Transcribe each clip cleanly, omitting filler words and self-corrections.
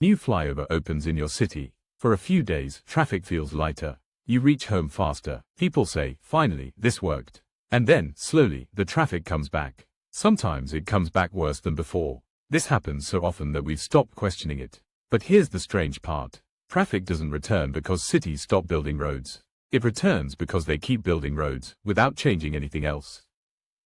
New flyover opens in your city. For a few days, traffic feels lighter. You reach home faster. People say, finally, this worked. And then, slowly, the traffic comes back. Sometimes it comes back worse than before. This happens so often that we've stopped questioning it. But here's the strange part. Traffic doesn't return because cities stop building roads. It returns because they keep building roads, without changing anything else.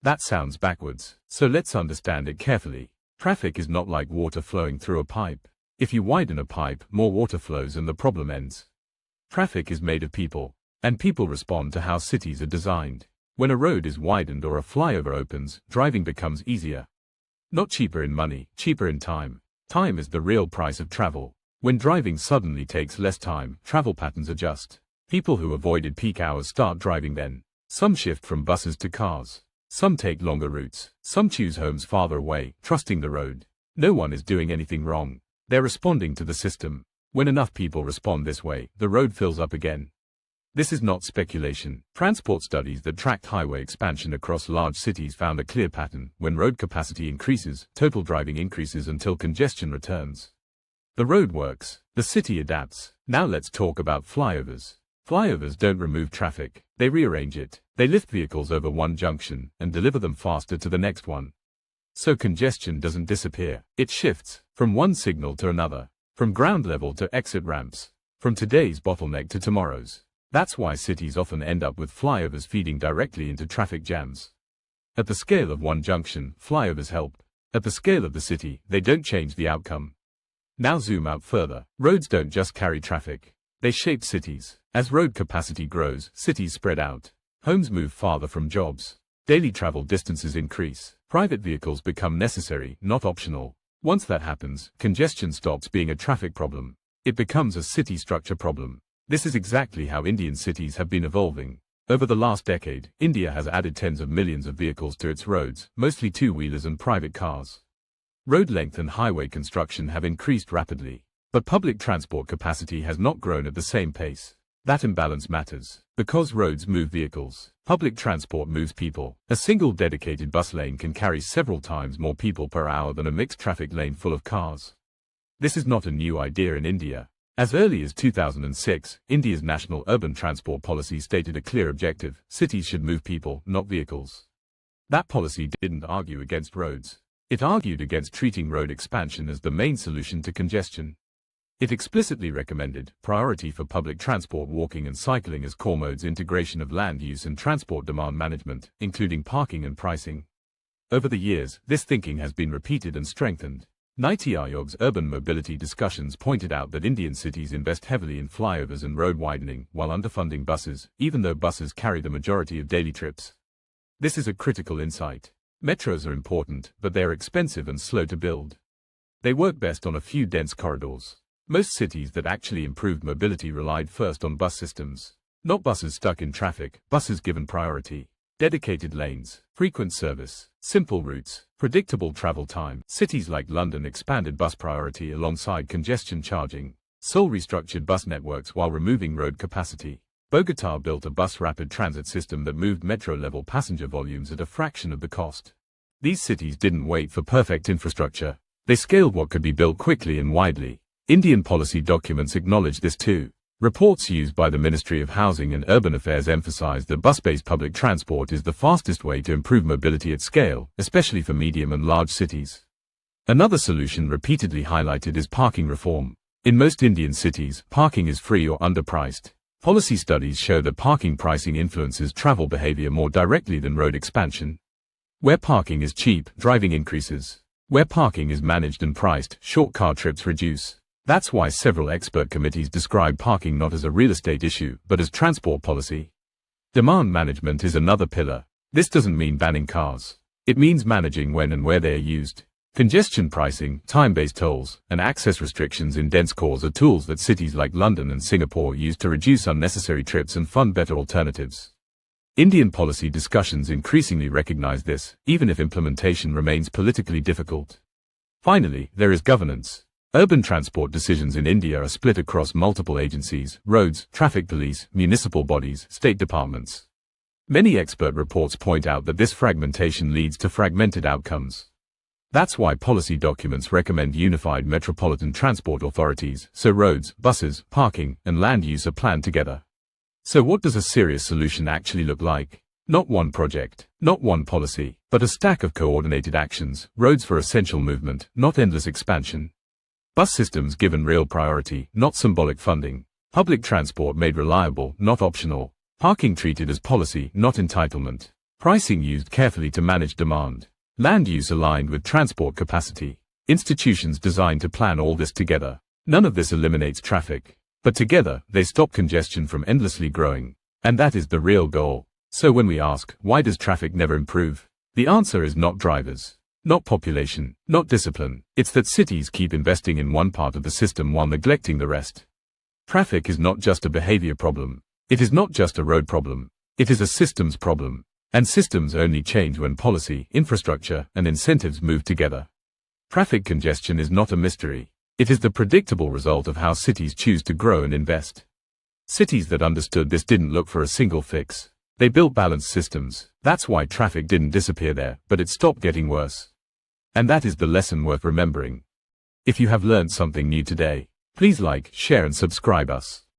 That sounds backwards, so let's understand it carefully. Traffic is not like water flowing through a pipe. If you widen a pipe, more water flows and the problem ends. Traffic is made of people, and people respond to how cities are designed. When a road is widened or a flyover opens, driving becomes easier. Not cheaper in money, cheaper in time. Time is the real price of travel. When driving suddenly takes less time, travel patterns adjust. People who avoided peak hours start driving then. Some shift from buses to cars. Some take longer routes. Some choose homes farther away, trusting the road. No one is doing anything wrong. They're responding to the system. When enough people respond this way, the road fills up again. This is not speculation. Transport studies that tracked highway expansion across large cities found a clear pattern. When road capacity increases, total driving increases until congestion returns. The road works. The city adapts. Now let's talk about flyovers. Flyovers don't remove traffic. They rearrange it. They lift vehicles over one junction and deliver them faster to the next one. So congestion doesn't disappear. It shifts from one signal to another, from ground level to exit ramps, from today's bottleneck to tomorrow's. That's why cities often end up with flyovers feeding directly into traffic jams. At the scale of one junction, flyovers help. At the scale of the city, they don't change the outcome. Now zoom out further. Roads don't just carry traffic. They shape cities. As road capacity grows, cities spread out. Homes move farther from jobs. Daily travel distances increase. Private vehicles become necessary, not optional. Once that happens, congestion stops being a traffic problem. It becomes a city structure problem. This is exactly how Indian cities have been evolving. Over the last decade, India has added tens of millions of vehicles to its roads, mostly two-wheelers and private cars. Road length and highway construction have increased rapidly, but public transport capacity has not grown at the same pace. That imbalance matters. Because roads move vehicles, public transport moves people. A single dedicated bus lane can carry several times more people per hour than a mixed traffic lane full of cars. This is not a new idea in India. As early as 2006, India's National Urban Transport Policy stated a clear objective: cities should move people, not vehicles. That policy didn't argue against roads. It argued against treating road expansion as the main solution to congestion. It explicitly recommended priority for public transport, walking and cycling as core modes, integration of land use and transport demand management, including parking and pricing. Over the years, this thinking has been repeated and strengthened. Niti Aayog's urban mobility discussions pointed out that Indian cities invest heavily in flyovers and road widening, while underfunding buses, even though buses carry the majority of daily trips. This is a critical insight. Metros are important, but they are expensive and slow to build. They work best on a few dense corridors. Most cities that actually improved mobility relied first on bus systems. Not buses stuck in traffic, buses given priority. Dedicated lanes, frequent service, simple routes, predictable travel time. Cities like London expanded bus priority alongside congestion charging. Seoul restructured bus networks while removing road capacity. Bogotá built a bus rapid transit system that moved metro-level passenger volumes at a fraction of the cost. These cities didn't wait for perfect infrastructure. They scaled what could be built quickly and widely. Indian policy documents acknowledge this too. Reports used by the Ministry of Housing and Urban Affairs emphasize that bus-based public transport is the fastest way to improve mobility at scale, especially for medium and large cities. Another solution repeatedly highlighted is parking reform. In most Indian cities, parking is free or underpriced. Policy studies show that parking pricing influences travel behavior more directly than road expansion. Where parking is cheap, driving increases. Where parking is managed and priced, short car trips reduce. That's why several expert committees describe parking not as a real estate issue, but as transport policy. Demand management is another pillar. This doesn't mean banning cars. It means managing when and where they are used. Congestion pricing, time-based tolls, and access restrictions in dense cores are tools that cities like London and Singapore use to reduce unnecessary trips and fund better alternatives. Indian policy discussions increasingly recognize this, even if implementation remains politically difficult. Finally, there is governance. Urban transport decisions in India are split across multiple agencies: roads, traffic police, municipal bodies, state departments. Many expert reports point out that this fragmentation leads to fragmented outcomes. That's why policy documents recommend unified metropolitan transport authorities, so roads, buses, parking, and land use are planned together. So what does a serious solution actually look like? Not one project, not one policy, but a stack of coordinated actions, roads for essential movement, not endless expansion. Bus systems given real priority, not symbolic funding. Public transport made reliable, not optional. Parking treated as policy, not entitlement. Pricing used carefully to manage demand. Land use aligned with transport capacity. Institutions designed to plan all this together. None of this eliminates traffic, but together, they stop congestion from endlessly growing. And that is the real goal. So when we ask, why does traffic never improve? The answer is not drivers, not population, not discipline. It's that cities keep investing in one part of the system while neglecting the rest. Traffic is not just a behavior problem. It is not just a road problem. It is a systems problem. And systems only change when policy, infrastructure, and incentives move together. Traffic congestion is not a mystery. It is the predictable result of how cities choose to grow and invest. Cities that understood this didn't look for a single fix. They built balanced systems. That's why traffic didn't disappear there, but it stopped getting worse. And that is the lesson worth remembering. If you have learned something new today, please like, share and subscribe us.